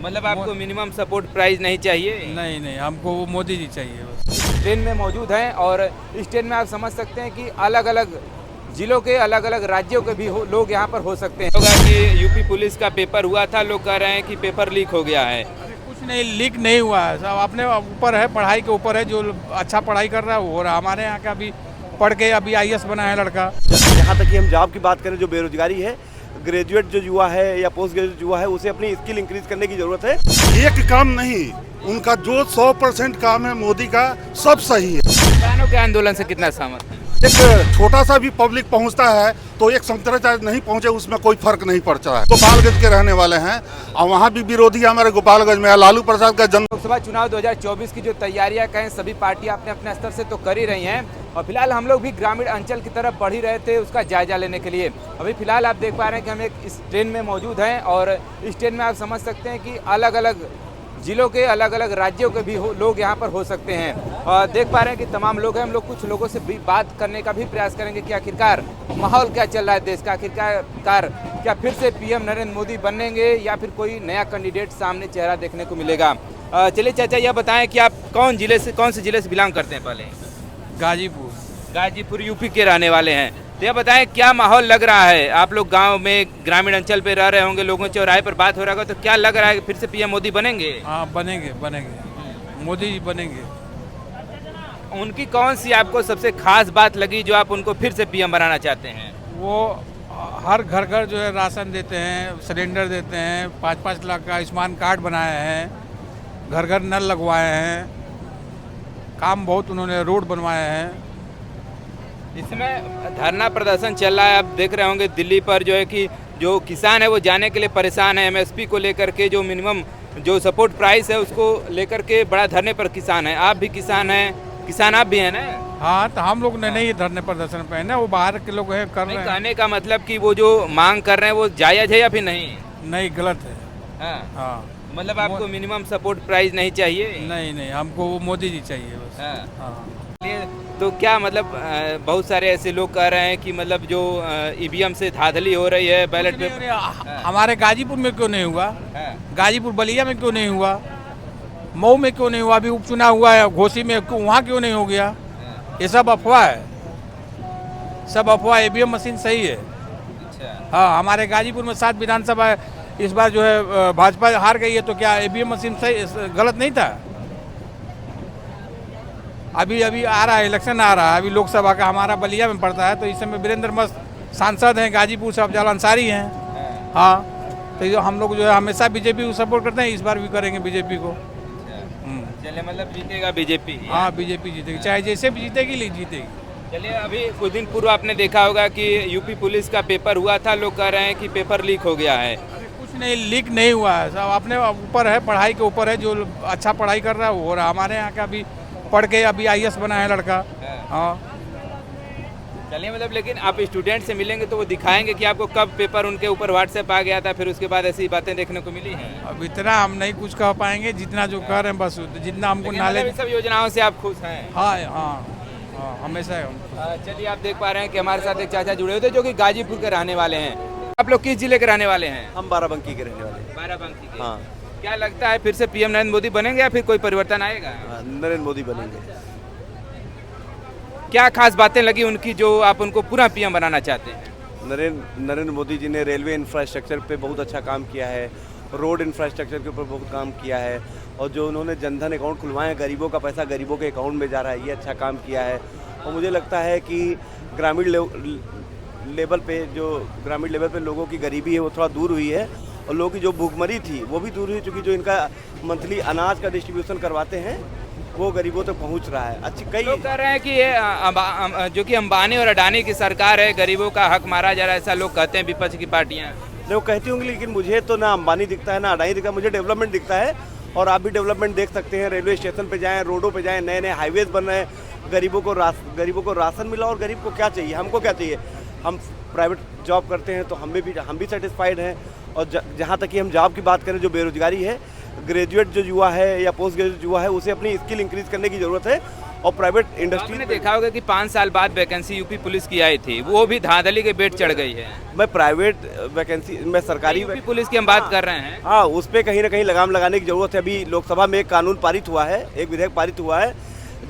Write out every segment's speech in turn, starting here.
मतलब आपको minimum support price नहीं चाहिए? नहीं नहीं, हमको वो मोदी जी चाहिए बस। ट्रेन में मौजूद हैं और इस ट्रेन में आप समझ सकते हैं कि अलग अलग जिलों के अलग अलग राज्यों के भी लोग यहाँ पर हो सकते हैं। होगा कि यूपी पुलिस का पेपर हुआ था, लोग कह रहे हैं कि पेपर लीक हो गया है। कुछ नहीं, लीक नहीं हुआ है, सब अपने ऊपर है, पढ़ाई के ऊपर है। जो अच्छा पढ़ाई कर रहा है वो हो रहा है। हमारे यहाँ का अभी पढ़ के अभी IAS बना है लड़का। यहाँ तक कि हम जॉब की बात करें, जो बेरोजगारी है, ग्रेजुएट जो युवा है या पोस्ट ग्रेजुएट युवा है, उसे अपनी स्किल इंक्रीज करने की जरूरत है। एक काम नहीं, उनका जो 100% काम है मोदी का, सब सही है। किसानों के आंदोलन से कितना सहमत है? एक छोटा सा भी पब्लिक पहुंचता है तो एक शंकराचार्य नहीं पहुंचे, उसमें कोई फर्क नहीं पड़ता है। गोपालगंज के रहने वाले हैं और वहाँ भी विरोधी हमारे गोपालगंज में है। लालू प्रसाद का जन्म। लोकसभा चुनाव 2024 की जो तैयारियां कहें, सभी पार्टियां अपने अपने स्तर से तो कर ही रही हैं और फिलहाल हम लोग भी ग्रामीण अंचल की तरफ बढ़ ही रहे थे उसका जायजा लेने के लिए। अभी फिलहाल आप देख पा रहे हैं कि हम एक इस ट्रेन में मौजूद हैं और इस ट्रेन में आप समझ सकते हैं कि अलग अलग जिलों के अलग अलग राज्यों के भी लोग यहाँ पर हो सकते हैं और देख पा रहे हैं कि तमाम लोग हैं। हम लोग कुछ लोगों से भी बात करने का भी प्रयास करेंगे कि आखिरकार माहौल क्या चल रहा है देश का, आखिरकार क्या फिर से PM नरेंद्र मोदी बनेंगे या फिर कोई नया कैंडिडेट सामने चेहरा देखने को मिलेगा। चलिए चाचा, यह बताएं कि आप कौन से जिले से बिलोंग करते हैं? पहले गाजीपुर यूपी के रहने वाले हैं, तो यह बताएं क्या माहौल लग रहा है? आप लोग गांव में ग्रामीण अंचल पे रह रहे होंगे, लोगों चौराहे पर बात हो रहा होगा, तो क्या लग रहा है कि फिर से PM मोदी बनेंगे? हाँ, बनेंगे, मोदी जी बनेंगे। उनकी कौन सी आपको सबसे खास बात लगी जो आप उनको फिर से PM बनाना चाहते हैं? वो हर घर घर जो है राशन देते हैं, सिलेंडर देते हैं, 5-5 लाख का आयुष्मान कार्ड बनाए हैं, घर घर नल लगवाए हैं, काम बहुत उन्होंने, रोड बनवाए हैं। इसमें धरना प्रदर्शन चल रहा है, आप देख रहे होंगे दिल्ली पर जो है कि जो किसान है वो जाने के लिए परेशान है। MSP को लेकर के जो मिनिमम जो सपोर्ट प्राइस है उसको लेकर के बड़ा धरने पर किसान है। आप भी किसान हैं, किसान आप भी हैं ना? हाँ, तो हम लोग ने नहीं धरने प्रदर्शन पे है ना, वो बाहर के लोग हैं कर रहे हैं। कहने का मतलब कि वो जो मांग कर रहे हैं वो जायज है या फिर नहीं? नहीं, गलत है। हाँ, मतलब आपको मिनिमम सपोर्ट प्राइस नहीं चाहिए? नहीं नहीं, हमको वो मोदी जी चाहिए बस। हाँ। तो क्या मतलब बहुत सारे ऐसे लोग कह रहे हैं कि मतलब जो EVM से धांधली हो रही है बैलेट पेपर। हमारे गाजीपुर में क्यों नहीं हुआ? गाजीपुर बलिया में क्यों नहीं हुआ? मऊ में क्यों नहीं हुआ? अभी उपचुनाव हुआ है घोसी में, वहाँ क्यों नहीं हो गया? ये सब अफवाह है, सब अफवाह। EVM मशीन सही है। हाँ, हमारे गाजीपुर में 7 विधानसभा इस बार जो है भाजपा हार गई है, तो क्या EVM मशीन सही गलत नहीं था? अभी आ रहा है, इलेक्शन आ रहा है, अभी लोकसभा का हमारा बलिया में पड़ता है, तो इस समय वीरेंद्र मस्त सांसद हैं, गाजीपुर से अफजल अंसारी हैं। हाँ, तो हम लोग जो है हमेशा बीजेपी को सपोर्ट करते हैं, इस बार भी करेंगे बीजेपी को। चलिए, मतलब जीतेगा बीजेपी? हाँ, बीजेपी जीतेगी, चाहे जैसे भी जीतेगी जीतेगी। चलिए, अभी कुछ दिन पूर्व आपने देखा होगा कि यूपी पुलिस का पेपर हुआ था, लोग कह रहे हैं कि पेपर लीक हो गया है। कुछ नहीं, लीक नहीं हुआ है, सब अपने ऊपर है, पढ़ाई के ऊपर है। जो अच्छा पढ़ाई कर रहा है वो हो रहा है। हमारे यहाँ का अभी पढ़ के अभी IAS बना है लड़का। हाँ, चलिए, मतलब लेकिन आप स्टूडेंट से मिलेंगे तो वो दिखाएंगे कि आपको कब पेपर उनके ऊपर WhatsApp आ गया था, फिर उसके बाद ऐसी बातें देखने को मिली हैं? अब इतना हम नहीं कुछ कह पाएंगे, जितना जो कर रहे हैं बस, जितना हमको नॉलेज। मतलब सब योजनाओं से आप खुश हैं? हाँ हाँ, हमेशा। चलिए, आप देख पा रहे हैं कि हमारे साथ एक चाचा जुड़े हुए थे जो कि गाजीपुर के रहने वाले हैं। आप लोग किस जिले के रहने वाले हैं? हम बाराबंकी के रहने वाले हैं। बाराबंकी के। हाँ। क्या लगता है फिर से PM नरेंद्र मोदी बनेंगे या फिर कोई परिवर्तन आएगा? नरेंद्र मोदी बनेंगे। क्या खास बातें लगी उनकी जो आप उनको पूरा PM बनाना चाहते हैं? नरेंद्र मोदी जी ने रेलवे इंफ्रास्ट्रक्चर पे बहुत अच्छा काम किया है, रोड इंफ्रास्ट्रक्चर के ऊपर बहुत काम किया है, और जो उन्होंने जनधन अकाउंट खुलवाए हैं, गरीबों का पैसा गरीबों के अकाउंट में जा रहा है, ये अच्छा काम किया है। और मुझे लगता है कि ग्रामीण लेवल पे लोगों की गरीबी है वो थोड़ा दूर हुई है, और लोगों की जो भूखमरी थी वो भी दूर हुई, क्योंकि जो इनका मंथली अनाज का डिस्ट्रीब्यूशन करवाते हैं वो गरीबों तक पहुंच रहा है। अच्छी कई लोग कह रहे हैं कि ये जो कि अंबानी और अडानी की सरकार है, गरीबों का हक मारा जा रहा है, ऐसा लोग कहते हैं विपक्ष की पार्टियां। लोग कहती होंगी, लेकिन मुझे तो ना अंबानी दिखता है ना अडानी दिखता है, मुझे डेवलपमेंट दिखता है। और आप भी डेवलपमेंट देख सकते हैं, रेलवे स्टेशन पे जाएं, रोडों पे जाएं, नए नए हाईवेज बन रहे हैं, गरीबों को राशन मिला। और गरीब को क्या चाहिए, हमको क्या चाहिए? हम प्राइवेट जॉब करते हैं तो हम भी सेटिस्फाइड हैं। और जहाँ तक कि हम जॉब की बात करें, जो बेरोजगारी है, ग्रेजुएट जो युवा है या पोस्ट ग्रेजुएट युवा है, उसे अपनी स्किल इंक्रीज करने की ज़रूरत है। और प्राइवेट इंडस्ट्री आपने देखा होगा कि 5 साल बाद वैकेंसी यूपी पुलिस की आई थी, वो भी धांधली के बेट चढ़ गई है। मैं प्राइवेट वैकेंसी मैं सरकारी यूपी पुलिस की हम बात कर रहे हैं। हाँ, उस पर कहीं ना कहीं लगाम लगाने की जरूरत है। अभी लोकसभा में एक कानून पारित हुआ है, एक विधेयक पारित हुआ है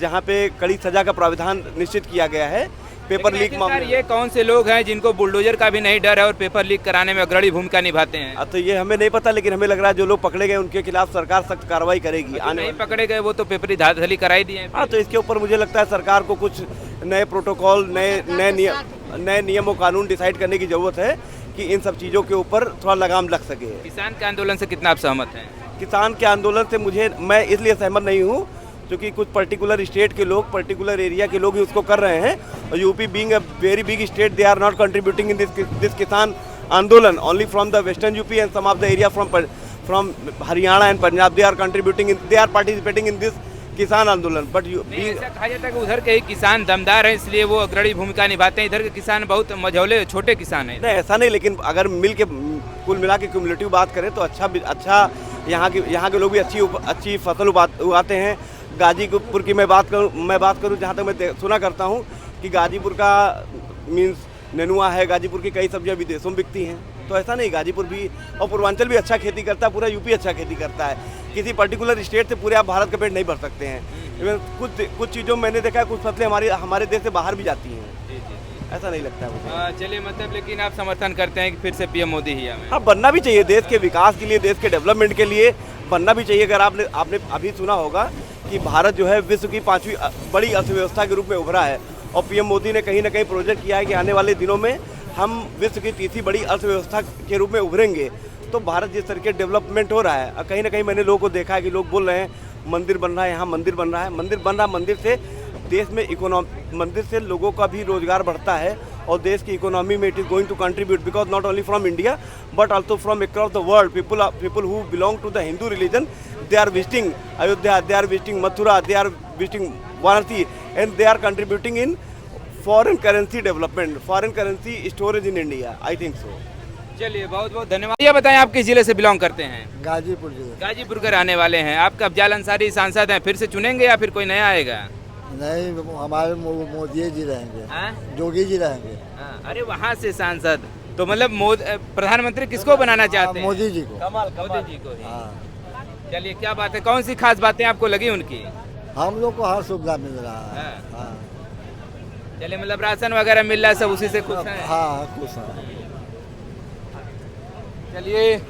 जहाँ पे कड़ी सजा का प्रावधान निश्चित किया गया है पेपर लीक लेकिन आखिरकार मामले। ये कौन से लोग हैं जिनको बुलडोजर का भी नहीं डर है और पेपर लीक कराने में अग्रणी भूमिका निभाते हैं? तो ये हमें नहीं पता, लेकिन हमें लग रहा है जो लोग पकड़े गए उनके खिलाफ सरकार सख्त कार्रवाई करेगी। आने नहीं पकड़े गए वो तो पेपरी धांधली कराई दिए। हाँ, तो इसके ऊपर मुझे लगता है सरकार को कुछ नए प्रोटोकॉल, नए नियम और कानून डिसाइड करने की जरूरत है कि इन सब चीज़ों के ऊपर थोड़ा लगाम लग सके। किसान के आंदोलन से कितना आप सहमत हैं? किसान के आंदोलन से मैं इसलिए सहमत नहीं हूँ क्योंकि कुछ पर्टिकुलर स्टेट के लोग, पर्टिकुलर एरिया के लोग ही उसको कर रहे हैं, और UP being a very big state, they are not contributing in this kisan andolan. Only from the western UP and some of the area from Haryana and Punjab, they are participating in this kisan andolan. But ऐसा कहा जाता है कि उधर के ही किसान दमदार हैं, इसलिए वो अग्रणी भूमिका निभाते हैं, इधर के किसान बहुत मझौले छोटे किसान हैं। नहीं, ऐसा नहीं, लेकिन अगर मिल के कुल मिला के क्यूमुलेटिव बात करें तो अच्छा यहाँ के लोग भी अच्छी फसल उगाते हैं। गाजीपुर की मैं बात करूँ जहाँ तक मैं सुना करता हूँ कि गाजीपुर का मीन्स नेनुआ है, गाजीपुर की कई सब्जियाँ विदेशों में बिकती हैं। तो ऐसा नहीं, गाजीपुर भी और पूर्वांचल भी अच्छा खेती करता है, पूरा यूपी अच्छा खेती करता है। किसी पर्टिकुलर स्टेट से पूरे आप भारत का पेट नहीं भर सकते हैं। इवन कुछ चीज़ों में मैंने देखा है, कुछ फसलें हमारे देश से बाहर भी जाती हैं। ऐसा नहीं लगता है मुझे। चलिए, मतलब लेकिन आप समर्थन करते हैं कि फिर से पीएम मोदी ही हमें? हाँ, बनना भी चाहिए, देश के विकास के लिए, देश के डेवलपमेंट के लिए बनना भी चाहिए। अगर आपने अभी सुना होगा कि भारत जो है विश्व की 5वीं बड़ी अर्थव्यवस्था के रूप में उभरा है, और पीएम मोदी ने कहीं ना कहीं प्रोजेक्ट किया है कि आने वाले दिनों में हम विश्व की 3री बड़ी अर्थव्यवस्था के रूप में उभरेंगे। तो भारत जिस तरीके डेवलपमेंट हो रहा है, कहीं ना कहीं मैंने लोगों को देखा है कि लोग बोल रहे हैं मंदिर बन रहा है, यहाँ मंदिर बन रहा है, मंदिर से देश में मंदिर से लोगों का भी रोजगार बढ़ता है, और देश की इकोनॉमी में it is going to contribute, because not only from India but also from across the world. People who belong to the Hindu religion, they are visiting Ayodhya, they are visiting Mathura, they are visiting Varanasi, and they are contributing in foreign currency development, foreign currency storage in India. I think so. चलिए, बहुत बहुत धन्यवाद। ये बताएं आप किस जिले से बिलोंग करते हैं? गाजीपुर जिले। गाजीपुर के रहने वाले हैं। आपका अफजाल अंसारी सांसद हैं, फिर से चुनेंगे या फिर कोई नया आएगा? नहीं, हमारे मोदी जी रहेंगे। हाँ? जोगी जी रहेंगे। हाँ, अरे वहाँ से सांसद तो मतलब प्रधानमंत्री किसको बनाना चाहते हैं? मोदी जी को। मोदी जी को ही। हाँ, चलिए, क्या बात है, कौन सी खास बातें आपको लगी उनकी? हम लोग को हर सुविधा मिल रहा है। हाँ। हाँ, चलिए, मतलब राशन वगैरह मिल रहा है, सब उसी से खुश हैं? हाँ, खुश हैं। चलिए,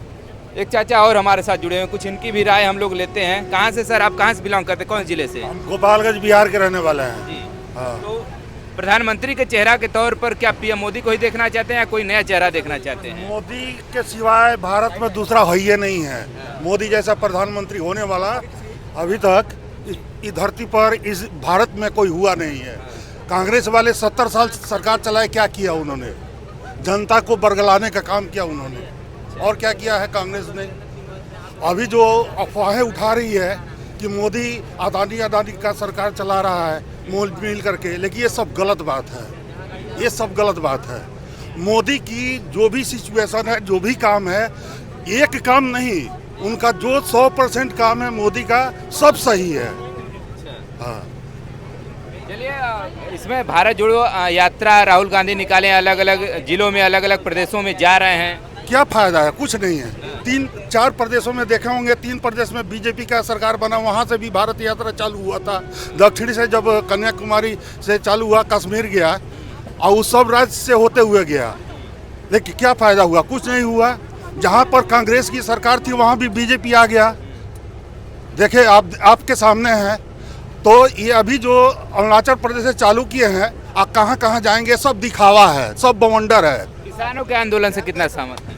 एक चाचा और हमारे साथ जुड़े हैं, कुछ इनकी भी राय हम लोग लेते हैं। कहाँ से सर, आप कहाँ से बिलोंग करते हैं, कौन जिले से? हम गोपालगंज बिहार के रहने वाले हैं। जी। हाँ। तो प्रधानमंत्री के चेहरा के तौर पर क्या पीएम मोदी को ही देखना चाहते हैं या कोई नया चेहरा देखना चाहते हैं? मोदी के सिवाय भारत में दूसरा है ही नहीं है। मोदी जैसा प्रधानमंत्री होने वाला अभी तक इस धरती पर, इस भारत में कोई हुआ नहीं है। कांग्रेस वाले 70 साल सरकार चलाए, क्या किया उन्होंने? जनता को बरगलाने का काम किया उन्होंने, और क्या किया है कांग्रेस ने? अभी जो अफवाहें उठा रही है कि मोदी अदानी का सरकार चला रहा है मोल मिल करके, लेकिन ये सब गलत बात है, ये सब गलत बात है। मोदी की जो भी सिचुएशन है, जो भी काम है, एक काम नहीं, उनका जो 100% काम है मोदी का, सब सही है। हाँ। चलिए, इसमें भारत जोड़ो यात्रा राहुल गांधी निकाले, अलग अलग जिलों में, अलग अलग प्रदेशों में जा रहे हैं, क्या फायदा है? कुछ नहीं है। 3-4 प्रदेशों में देखे होंगे, 3 प्रदेश में बीजेपी का सरकार बना, वहाँ से भी भारत यात्रा चालू हुआ था। दक्षिण से जब कन्याकुमारी से चालू हुआ, कश्मीर गया, और उस सब राज्य से होते हुए गया, लेकिन क्या फायदा हुआ? कुछ नहीं हुआ। जहाँ पर कांग्रेस की सरकार थी वहाँ भी बीजेपी आ गया। देखिए, आपके सामने है। तो ये अभी जो अरुणाचल प्रदेश से चालू किए हैं, आप कहाँ कहाँ जाएंगे, सब दिखावा है, सब बवंडर है। किसानों के आंदोलन से कितना सहमत है?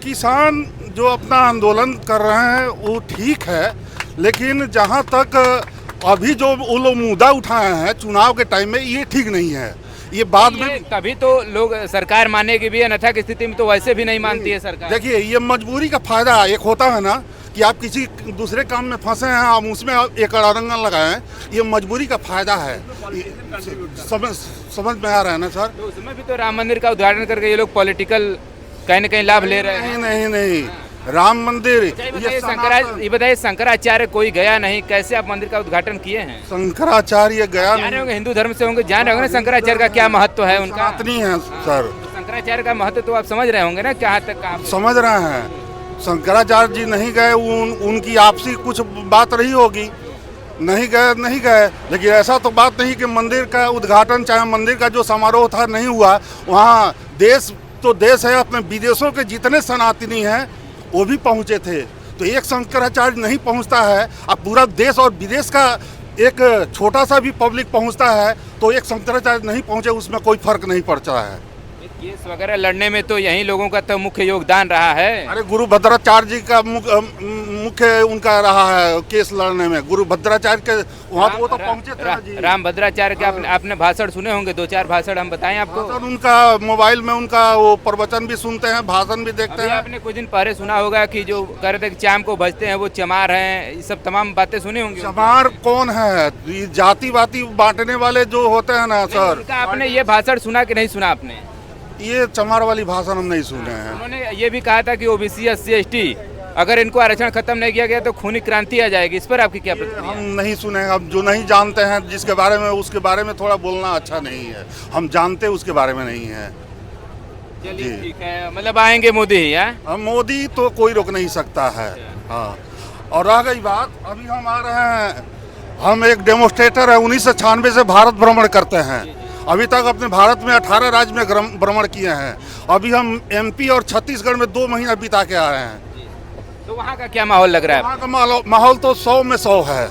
किसान जो अपना आंदोलन कर रहे हैं वो ठीक है, लेकिन जहाँ तक अभी जो वो लोग मुद्दा उठाए हैं चुनाव के टाइम में, ये ठीक नहीं है। ये बाद में तभी तो लोग सरकार मानेगी भी, अन्यथा की स्थिति में तो वैसे भी नहीं मानती है सरकार। देखिए, ये मजबूरी का फायदा एक होता है ना कि आप किसी दूसरे काम में फंसे हैं, आप उसमें एक अड़ंगा लगाएं, ये मजबूरी का फायदा है। समझ में आ रहा है ना सर? तो उसमें भी तो राम मंदिर का उद्घाटन करके ये लोग पॉलिटिकल कहीं न कहीं लाभ ले रहे हैं। नहीं, राम मंदिर ये बताइए शंकराचार्य कोई गया नहीं, कैसे आप मंदिर का उद्घाटन किए हैं? शंकराचार्य गया जान रहे होंगे, हिंदू धर्म से होंगे, जान रहे होंगे ना शंकराचार्य का क्या महत्व है उनका? सनातनी है सर, शंकराचार्य का महत्व तो आप समझ रहे होंगे ना, कहाँ तक कहाँ समझ रहे हैं। शंकराचार्य जी नहीं गए, उनकी आपसी कुछ बात रही होगी, नहीं गए। लेकिन ऐसा तो बात नहीं कि मंदिर का उद्घाटन चाहे मंदिर का जो समारोह था नहीं हुआ। वहाँ देश तो देश है, अपने विदेशों के जितने सनातनी हैं वो भी पहुँचे थे। तो एक शंकराचार्य नहीं पहुँचता है, अब पूरा देश और विदेश का एक छोटा सा भी पब्लिक पहुँचता है, तो एक शंकराचार्य नहीं पहुँचे उसमें कोई फर्क नहीं पड़ता है। केस वगैरह लड़ने में तो यही लोगों का तो मुख्य योगदान रहा है। अरे गुरु भद्राचार्य जी का मुख्य उनका रहा है केस लड़ने में। गुरु भद्राचार्य के वहाँ वो तो पहुँचे थे ना जी। राम भद्राचार्य के आपने भाषण सुने होंगे, 2-4 भाषण हम बताएं आपको। भाषण उनका मोबाइल में उनका वो प्रवचन भी सुनते हैं, भाषण भी देखते अभी हैं। आपने कुछ दिन पहले सुना होगा कि जो कह रहे थे कि चाम को बजते हैं वो चमार हैं, ये सब तमाम बातें सुनी होंगी। चमार कौन है? ये जाति वाति बांटने वाले जो होते हैं ना सर। उनका आपने ये भाषण सुना कि नहीं सुना आपने? ये चमार वाली भाषण हम नहीं सुने हैं। उन्होंने ये भी कहा था कि ओबीसी SC ST अगर इनको आरक्षण खत्म नहीं किया गया तो खूनी क्रांति आ जाएगी। इस पर आपकी क्या प्रतिक्रिया? हम नहीं सुने हैं। अब जो नहीं जानते हैं जिसके बारे में, उसके बारे में थोड़ा बोलना अच्छा नहीं है। हम जानते उसके बारे में नहीं है। चलिए ठीक है, मतलब आएंगे मोदी ही है? हम मोदी तो कोई रोक नहीं सकता है। हाँ, और रह गई बात, अभी हम आ रहे हैं, हम एक डेमोस्ट्रेटर है, 1996 से भारत भ्रमण करते हैं। अभी तक अपने भारत में 18 राज्य में भ्रमण किए हैं। अभी हम MP और छत्तीसगढ़ में 2 महीना बिता के आ रहे हैं। तो वहाँ का क्या माहौल लग रहा है? वहाँ का माहौल तो 100 में 100 है।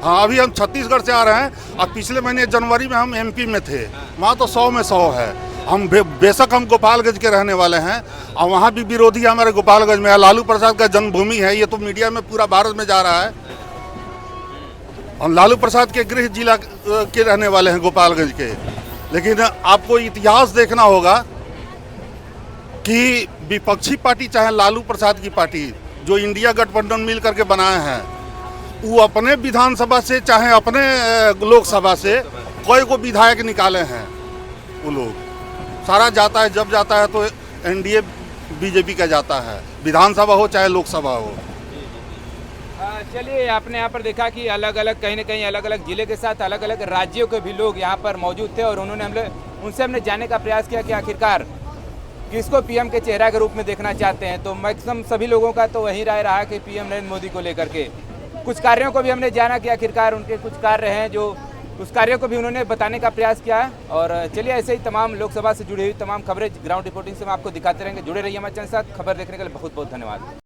हाँ, अभी हम छत्तीसगढ़ से आ रहे हैं और पिछले महीने जनवरी में हम MP में थे। वहाँ तो 100 में 100 है। हम बेशक हम गोपालगंज के रहने वाले हैं और वहाँ भी विरोधी हमारे गोपालगंज में है। लालू प्रसाद का जन्मभूमि है, ये तो मीडिया में पूरा भारत में जा रहा है। हम लालू प्रसाद के गृह जिला के रहने वाले हैं, गोपालगंज के। लेकिन आपको इतिहास देखना होगा कि विपक्षी पार्टी चाहे लालू प्रसाद की पार्टी जो इंडिया गठबंधन मिल करके बनाए हैं, वो अपने विधानसभा से चाहे अपने लोकसभा से कोई को विधायक निकाले हैं। वो लोग सारा जाता है, जब जाता है तो NDA BJP का जाता है, विधानसभा हो चाहे लोकसभा हो। चलिए, आपने यहाँ पर देखा कि अलग अलग कहीं ना कहीं अलग अलग जिले के साथ अलग अलग राज्यों के भी लोग यहाँ पर मौजूद थे और उनसे हमने जानने का प्रयास किया कि आखिरकार किसको PM के चेहरा के रूप में देखना चाहते हैं। तो मैक्सिमम सभी लोगों का तो वही राय रहा कि PM नरेंद्र मोदी को लेकर के। कुछ कार्यों को भी हमने जाना कि आखिरकार उनके कुछ कार्य हैं जो उस कार्यों को भी उन्होंने बताने का प्रयास किया है। और चलिए, ऐसे ही तमाम लोकसभा से जुड़ी हुई तमाम खबरें ग्राउंड रिपोर्टिंग से हम आपको दिखाते रहेंगे। जुड़े रहिए हमारे चैनल के साथ। खबर देखने के लिए बहुत बहुत धन्यवाद।